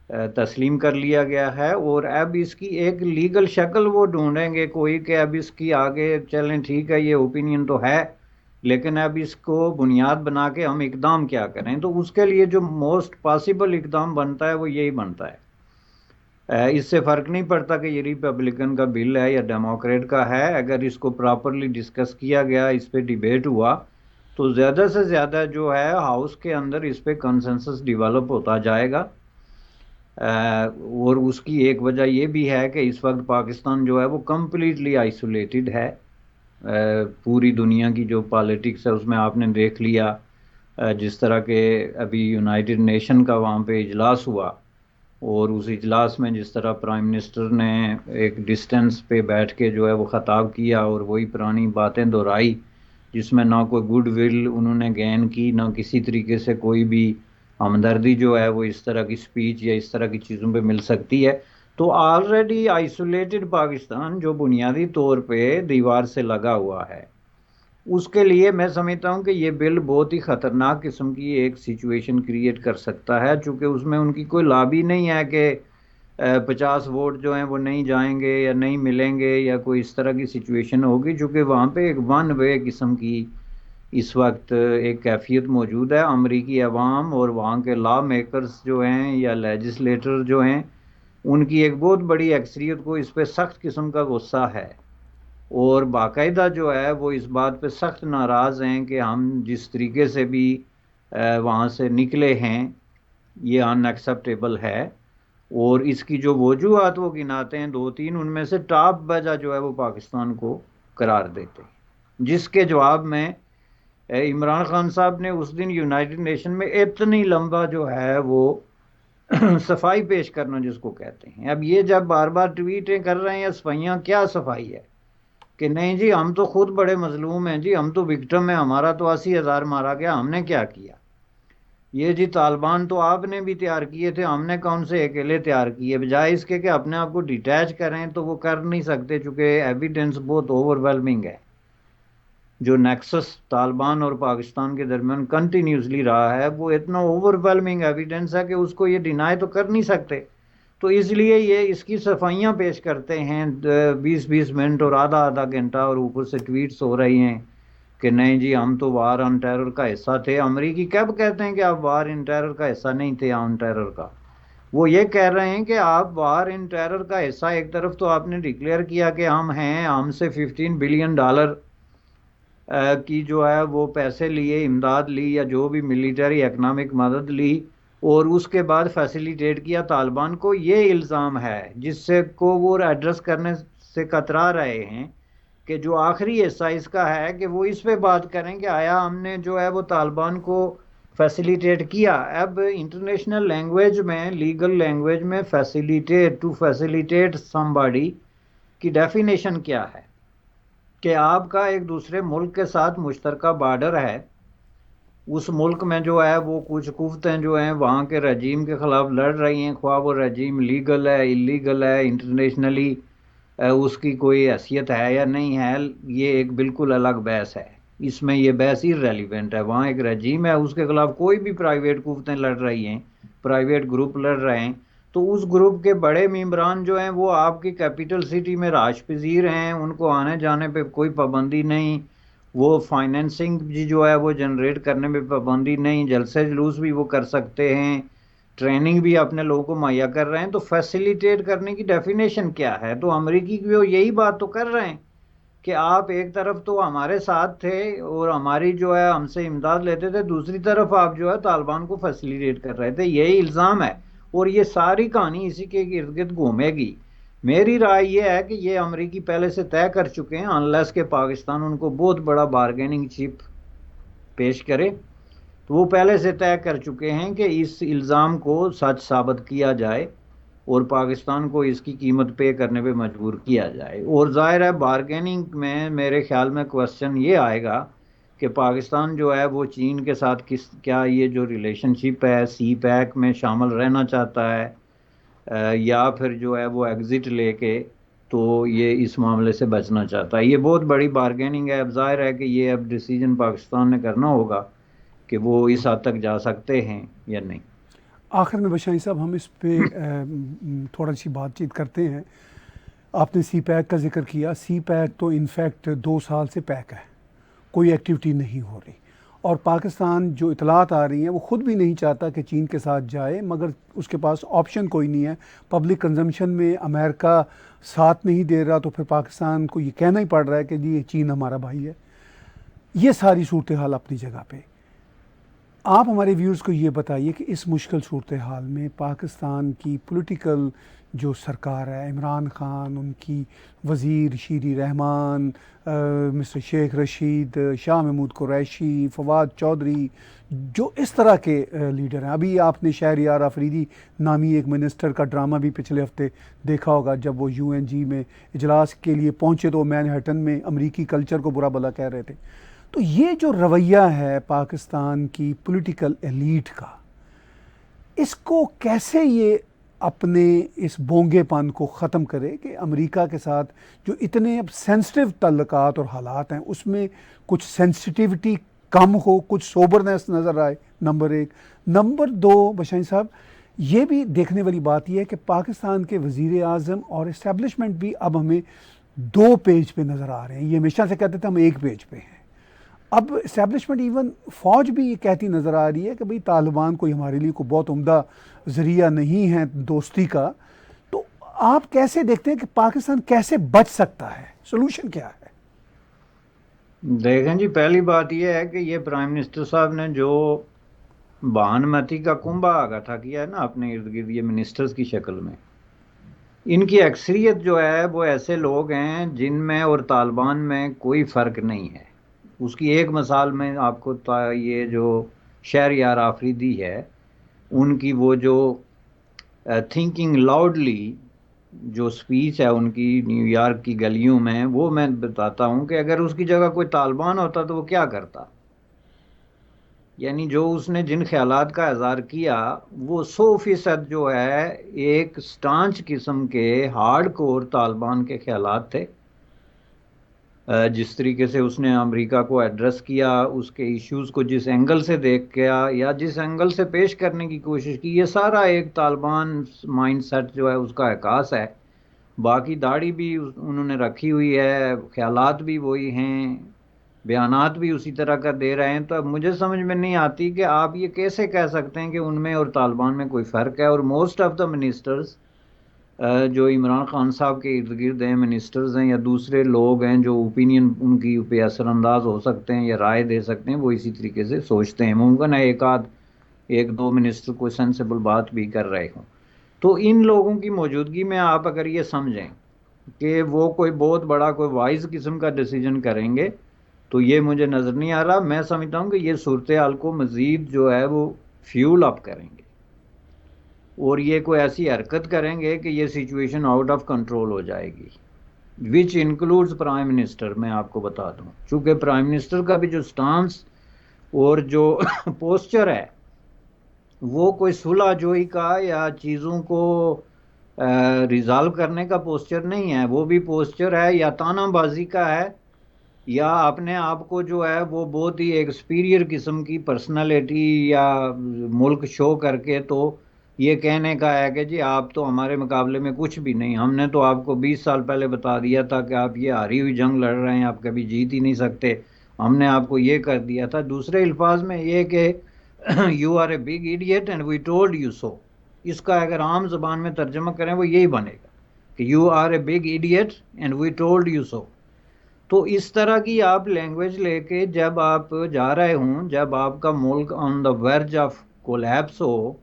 तस्लीम कर लिया गया है, और अब इसकी एक लीगल शक्ल वो ढूंढेंगे कोई, कि अब इसकी आगे चलें, ठीक है ये ओपिनियन तो है, लेकिन अब इसको बुनियाद बना के हम इकदाम क्या करें। तो उसके लिए जो मोस्ट पॉसिबल इकदाम बनता है वो यही बनता है। इससे फ़र्क नहीं पड़ता कि ये रिपब्लिकन का बिल है या डेमोक्रेट का है। अगर इसको प्रॉपरली डिस्कस किया गया, इस पर डिबेट हुआ, तो ज़्यादा से ज़्यादा जो है हाउस के अंदर इस पर कंसेंसस डेवलप होता जाएगा। और उसकी एक वजह ये भी है कि इस वक्त पाकिस्तान जो है वो कम्प्लीटली आइसोलेटेड है। पूरी दुनिया की जो पॉलिटिक्स है उसमें आपने देख लिया, जिस तरह के अभी यूनाइटेड नेशन का वहाँ पे इजलास हुआ, और उस इजलास में जिस तरह प्राइम मिनिस्टर ने एक डिस्टेंस पे बैठ के जो है वो ख़ताब किया और वही पुरानी बातें दोहराई, जिसमें ना कोई गुड विल उन्होंने गेन की, ना किसी तरीके से कोई भी हमदर्दी जो है वो इस तरह की स्पीच या इस तरह की चीज़ों पे मिल सकती है। तो ऑलरेडी आइसोलेटेड पाकिस्तान जो बुनियादी तौर पे दीवार से लगा हुआ है, उसके लिए मैं समझता हूँ कि ये बिल बहुत ही ख़तरनाक किस्म की एक सिचुएशन क्रिएट कर सकता है, चूँकि उसमें उनकी कोई लॉबी नहीं है कि 50 वोट जो हैं वो नहीं जाएंगे या नहीं मिलेंगे या कोई इस तरह की सिचुएशन होगी, चूँकि वहाँ पे एक वन वे किस्म की इस वक्त एक कैफियत मौजूद है। अमरीकी अवाम और वहाँ के लॉ मेकर्स जो हैं या लेजिस्लेटर जो हैं, उनकी एक बहुत बड़ी अक्सरियत को इस पर सख्त किस्म का गुस्सा है, और बाकायदा जो है वो इस बात पे सख्त नाराज़ हैं कि हम जिस तरीके से भी वहाँ से निकले हैं ये अनएक्सेप्टेबल है। और इसकी जो वजूहत वो गिनाते हैं दो तीन, उनमें से टॉप वजह जो है वो पाकिस्तान को करार देते हैं, जिसके जवाब में इमरान खान साहब ने उस दिन यूनाइटेड नेशन में इतनी लंबा जो है वो सफाई पेश करना जिसको कहते हैं। अब ये जब बार बार ट्वीटें कर रहे हैं, सफाइयाँ क्या सफाई है, कि नहीं जी हम तो खुद बड़े मजलूम हैं जी, हम तो विक्टिम हैं, हमारा तो 80,000 मारा गया, हमने क्या किया। ये जी तालिबान तो आपने भी तैयार किए थे, हमने कौन से अकेले तैयार किए। बजाय इसके कि अपने आप को डिटैच करें तो वो कर नहीं सकते, चूँकि एविडेंस बहुत ओवरवेलमिंग है। जो नेक्सस तालिबान और पाकिस्तान के दरमियान कंटिन्यूसली रहा है, वो इतना ओवरवेलमिंग एविडेंस है कि उसको ये डिनाई तो कर नहीं सकते। तो इसलिए ये इसकी सफाइयां पेश करते हैं 20-20 मिनट और आधा आधा घंटा, और ऊपर से ट्वीट्स हो रही हैं कि नहीं जी हम तो वार ऑन टेरर का हिस्सा थे। अमरीकी कब कहते हैं कि आप वार इन टेरर का हिस्सा नहीं थे ऑन टेरर का? वो ये कह रहे हैं कि आप वार इन टेरर का हिस्सा, एक तरफ तो आपने डिक्लेयर किया कि हम हैं, हमसे $15 बिलियन की जो है वो पैसे लिए, इमदाद ली या जो भी मिलिट्री इकोनॉमिक मदद ली, और उसके बाद फैसिलिटेट किया तालिबान को। ये इल्ज़ाम है जिससे को वो एड्रेस करने से कतरा रहे हैं कि जो आखिरी हिस्सा इसका है कि वो इस पे बात करें कि आया हमने जो है वो तालिबान को फैसिलिटेट किया। अब इंटरनेशनल लैंग्वेज में, लीगल लैंग्वेज में, फैसिलिटेट, टू फैसिलिटेट समबॉडी की डेफिनेशन क्या है कि आपका एक दूसरे मुल्क के साथ मुश्तरका बॉर्डर है, उस मुल्क में जो है वो कुछ कुव्वतें जो हैं वहाँ के रजीम के खिलाफ लड़ रही हैं, ख्वाह वो रजीम लीगल है, इलीगल है, इंटरनेशनली उसकी कोई हैसियत है या नहीं है, ये एक बिल्कुल अलग बहस है। इसमें ये बहस इररेलीवेंट है। वहाँ एक रजीम है, उसके खिलाफ कोई भी प्राइवेट कुव्वतें लड़ रही हैं, प्राइवेट ग्रुप लड़ रहे हैं, तो उस ग्रुप के बड़े मेंबरान जो हैं वो आपकी कैपिटल सिटी में राश पजीर हैं, उनको आने जाने पे कोई पाबंदी नहीं, वो फाइनेंसिंग भी जो है वो जनरेट करने में पाबंदी नहीं, जलसे जुलूस भी वो कर सकते हैं, ट्रेनिंग भी अपने लोगों को मुहैया कर रहे हैं। तो फैसिलिटेट करने की डेफिनेशन क्या है? तो अमेरिकी की वो यही बात तो कर रहे हैं कि आप एक तरफ तो हमारे साथ थे और हमारी जो है हमसे इमदाद लेते थे, दूसरी तरफ आप जो है तालिबान को फैसिलिटेट कर रहे थे। यही इल्ज़ाम है और ये सारी कहानी इसी के इर्द गिर्द घूमेगी। मेरी राय ये है कि ये अमेरिकी पहले से तय कर चुके हैं, अनलेस के पाकिस्तान उनको बहुत बड़ा बारगेनिंग चिप पेश करे, तो वो पहले से तय कर चुके हैं कि इस इल्ज़ाम को सच साबित किया जाए और पाकिस्तान को इसकी कीमत पे करने पे मजबूर किया जाए। और जाहिर है बारगेनिंग में मेरे ख्याल में क्वेश्चन ये आएगा कि पाकिस्तान जो है वो चीन के साथ किस, क्या ये जो रिलेशनशिप है सी पैक में शामिल रहना चाहता है, या फिर जो है वो एग्जिट लेके तो ये इस मामले से बचना चाहता है। ये बहुत बड़ी बारगेनिंग है। अब जाहिर है कि ये अब डिसीजन पाकिस्तान ने करना होगा कि वो इस हद तक जा सकते हैं या नहीं। आखिर में बशाई साहब हम इस पे थोड़ा सी बातचीत करते हैं। आपने सी पैक का जिक्र किया। सी पैक तो इनफैक्ट 2 साल से पैक है, कोई एक्टिविटी नहीं हो रही, और पाकिस्तान जो इतलात आ रही हैं वो ख़ुद भी नहीं चाहता कि चीन के साथ जाए, मगर उसके पास ऑप्शन कोई नहीं है। पब्लिक कंजम्पशन में अमेरिका साथ नहीं दे रहा, तो फिर पाकिस्तान को ये कहना ही पड़ रहा है कि जी चीन हमारा भाई है। ये सारी सूरत हाल अपनी जगह पे। आप हमारे व्यूअर्स को ये बताइए कि इस मुश्किल सूरत हाल में पाकिस्तान की पॉलिटिकल जो सरकार है, इमरान खान, उनकी वज़ीर शीरी रहमान, मिस्टर शेख रशीद, शाह महमूद कुरैशी, फवाद चौधरी, जो इस तरह के लीडर हैं। अभी आपने शहरयार आफरीदी नामी एक मिनिस्टर का ड्रामा भी पिछले हफ्ते देखा होगा, जब वो UNG में इजलास के लिए पहुँचे तो मैनहट्टन में अमरीकी कल्चर को बुरा भला कह रहे थे। तो ये जो रवैया है पाकिस्तान की पॉलिटिकल एलीट का, इसको कैसे ये अपने इस बोंगेपन को ख़त्म करे कि अमेरिका के साथ जो इतने अब सेंसिटिव तल्लुकात और हालात हैं उसमें कुछ सेंसिटिविटी कम हो, कुछ सोबरनेस नज़र आए, नंबर 1। नंबर 2 बशाई साहब, ये भी देखने वाली बात यह है कि पाकिस्तान के वज़ीर आज़म और इस्टेब्लिशमेंट भी अब हमें 2 पेज पे नज़र आ रहे हैं। ये हमेशा से कहते थे हम 1 पेज पे हैं। अब इस्टेब्लिशमेंट, इवन फ़ौज भी ये कहती नज़र आ रही है कि भाई तालिबान कोई हमारे लिए कोई बहुत उम्दा ज़रिया नहीं है दोस्ती का। तो आप कैसे देखते हैं कि पाकिस्तान कैसे बच सकता है, सोल्यूशन क्या है? देखें जी, पहली बात यह है कि ये प्राइम मिनिस्टर साहब ने जो बहानमती का कुंभा इकट्ठा किया है ना अपने इर्द गिर्द, ये मिनिस्टर्स की शक्ल में, इनकी अक्सरियत जो है वो ऐसे लोग हैं जिनमें और तालिबान में कोई फ़र्क नहीं है। उसकी एक मिसाल में आपको ये जो शहरयार आफरीदी है, उनकी वो जो थिंकिंग लाउडली जो स्पीच है उनकी न्यूयॉर्क की गलियों में, वो मैं बताता हूँ कि अगर उसकी जगह कोई तालिबान होता तो वो क्या करता। यानी जो उसने जिन ख्यालात का इज़हार किया वो 100% जो है एक स्टांच किस्म के हार्ड कोर तालिबान के ख्यालात थे। जिस तरीके से उसने अमेरिका को एड्रेस किया, उसके इश्यूज को जिस एंगल से देख किया या जिस एंगल से पेश करने की कोशिश की, ये सारा एक तालिबान माइंडसेट जो है उसका अकास है। बाकी दाढ़ी भी उन्होंने रखी हुई है, ख्यालात भी वही हैं, बयानात भी उसी तरह का दे रहे हैं। तो अब मुझे समझ में नहीं आती कि आप ये कैसे कह सकते हैं कि उनमें और तालिबान में कोई फ़र्क है। और मोस्ट ऑफ द मिनिस्टर्स जो इमरान खान साहब के इर्द गिर्द हैं, मिनिस्टर्स हैं या दूसरे लोग हैं जो ओपिनियन उनकी पे असरअंदाज हो सकते हैं या राय दे सकते हैं, वो इसी तरीके से सोचते हैं। मुमकिन है एक दो मिनिस्टर कोई सेंसिबल बात भी कर रहे हों। तो इन लोगों की मौजूदगी में आप अगर ये समझें कि वो कोई बहुत बड़ा कोई वाइज किस्म का डिसीजन करेंगे, तो ये मुझे नज़र नहीं आ रहा। मैं समझता हूँ कि ये सूरत हाल को मज़ीद जो है वो फ्यूल अप करेंगे और ये कोई ऐसी हरकत करेंगे कि ये सिचुएशन आउट ऑफ कंट्रोल हो जाएगी, विच इंक्लूड्स प्राइम मिनिस्टर। मैं आपको बता दूं, चूंकि प्राइम मिनिस्टर का भी जो स्टांस और जो पोस्चर है वो कोई सुलह जोई का या चीज़ों को रिजॉल्व करने का पोस्चर नहीं है। वो भी पोस्चर है या तानाबाजी का है या अपने आप को जो है वो बहुत ही एक सुपीरियर किस्म की पर्सनालिटी या मुल्क शो करके तो ये कहने का है कि जी आप तो हमारे मुकाबले में कुछ भी नहीं, हमने तो आपको 20 साल पहले बता दिया था कि आप ये हारी हुई जंग लड़ रहे हैं, आप कभी जीत ही नहीं सकते, हमने आपको ये कर दिया था। दूसरे अल्फाज में ये कि you are a big idiot and we told you so. इसका अगर आम जबान में तर्जमा करें वो यही बनेगा कि you are a big idiot and we told you so. तो इस तरह की आप लैंग्वेज लेके जब आप जा रहे हों, जब आपका मुल्क on the verge of collapse हो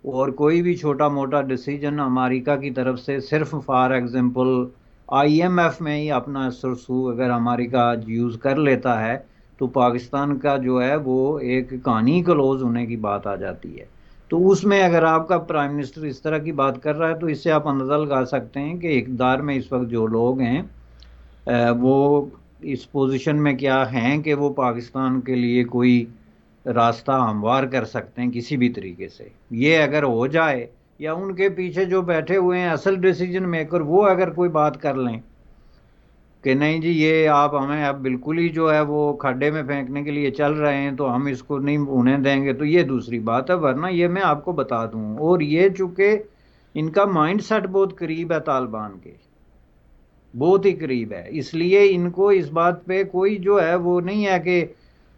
और कोई भी छोटा मोटा डिसीजन अमेरिका की तरफ से, सिर्फ फॉर एग्जांपल आईएमएफ में ही अपना सरसू अगर अमेरिका यूज़ कर लेता है, तो पाकिस्तान का जो है वो एक कहानी क्लोज होने की बात आ जाती है। तो उसमें अगर आपका प्राइम मिनिस्टर इस तरह की बात कर रहा है, तो इससे आप अंदाज़ा लगा सकते हैं कि इक़्तिदार में इस वक्त जो लोग हैं वो इस पोजीशन में क्या हैं कि वो पाकिस्तान के लिए कोई रास्ता हमवार कर सकते हैं किसी भी तरीके से। ये अगर हो जाए या उनके पीछे जो बैठे हुए हैं असल डिसीजन मेकर वो अगर कोई बात कर लें कि नहीं जी ये आप हमें अब बिल्कुल ही जो है वो खड्डे में फेंकने के लिए चल रहे हैं, तो हम इसको नहीं होने देंगे, तो ये दूसरी बात है। वरना ये मैं आपको बता दूं, और ये चूंकि इनका माइंड सेट बहुत करीब है तालिबान के, बहुत ही करीब है, इसलिए इनको इस बात पे कोई जो है वो नहीं है कि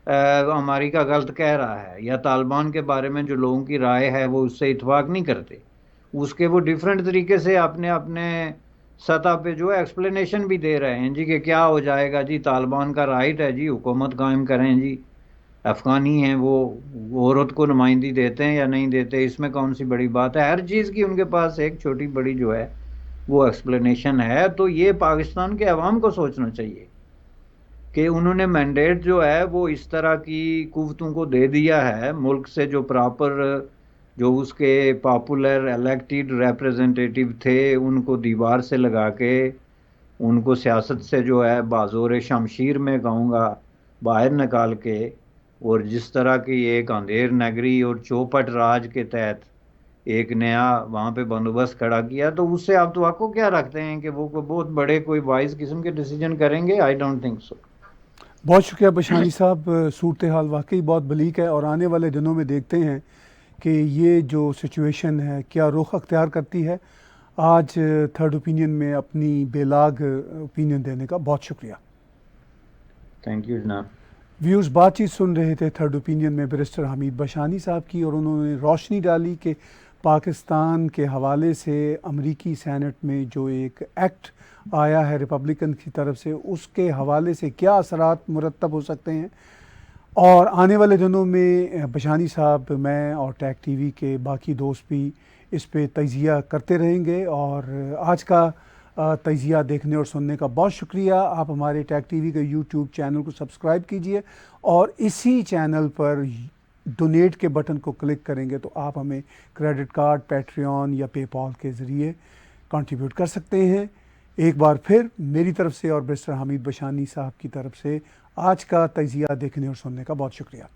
अमेरिका गलत कह रहा है या तालिबान के बारे में जो लोगों की राय है वो उससे इत्फाक नहीं करते। उसके वो डिफरेंट तरीके से अपने अपने सतह पे जो है एक्सप्लेनेशन भी दे रहे हैं जी कि क्या हो जाएगा जी, तालिबान का राइट है जी, हुकूमत कायम करें जी, अफगानी हैं वो औरत को नुमाइंदी देते हैं या नहीं देते, इसमें कौन सी बड़ी बात है। हर चीज़ की उनके पास एक छोटी बड़ी जो है वो एक्सप्लेनेशन है। तो ये पाकिस्तान के अवाम को सोचना चाहिए कि उन्होंने मैंडेट जो है वो इस तरह की कुव्वतों को दे दिया है, मुल्क से जो प्रॉपर जो उसके पॉपुलर इलेक्टेड रिप्रेजेंटेटिव थे उनको दीवार से लगा के, उनको सियासत से जो है बाज़ोर शमशीर में कहूँगा बाहर निकाल के, और जिस तरह की एक अंधेर नगरी और चौपट राज के तहत एक नया वहाँ पे बंदोबस्त खड़ा किया, तो उससे आप तो आपको क्या रखते हैं कि वो कोई बहुत बड़े कोई वाइज किस्म के डिसीजन करेंगे? I don't think so. बहुत शुक्रिया बशानी साहब। सूरत हाल वाकई बहुत बलीक है और आने वाले दिनों में देखते हैं कि ये जो सिचुएशन है क्या रुख अख्तियार करती है। आज थर्ड ओपिनियन में अपनी बेलाग ओपिनियन देने का बहुत शुक्रिया। थैंक यू जनाब। व्यूज़ बातचीत सुन रहे थे थर्ड ओपिनियन में बैरिस्टर हमीद बशानी साहब की, और उन्होंने रोशनी डाली कि पाकिस्तान के हवाले से अमरीकी सेनेट में जो एक एक्ट आया है रिपब्लिकन की तरफ से, उसके हवाले से क्या असरात मुरतब हो सकते हैं। और आने वाले दिनों में बशानी साहब, मैं और टैग टीवी के बाकी दोस्त भी इस पे तजिया करते रहेंगे। और आज का तजिया देखने और सुनने का बहुत शुक्रिया। आप हमारे टैग टीवी के यूट्यूब चैनल को सब्सक्राइब कीजिए और इसी चैनल पर डोनेट के बटन को क्लिक करेंगे तो आप हमें क्रेडिट कार्ड, पैट्रियन या पेपॉल के ज़रिए कंट्रीब्यूट कर सकते हैं। एक बार फिर मेरी तरफ से और बैरिस्टर हमीद बशानी साहब की तरफ से आज का तजिया देखने और सुनने का बहुत शुक्रिया।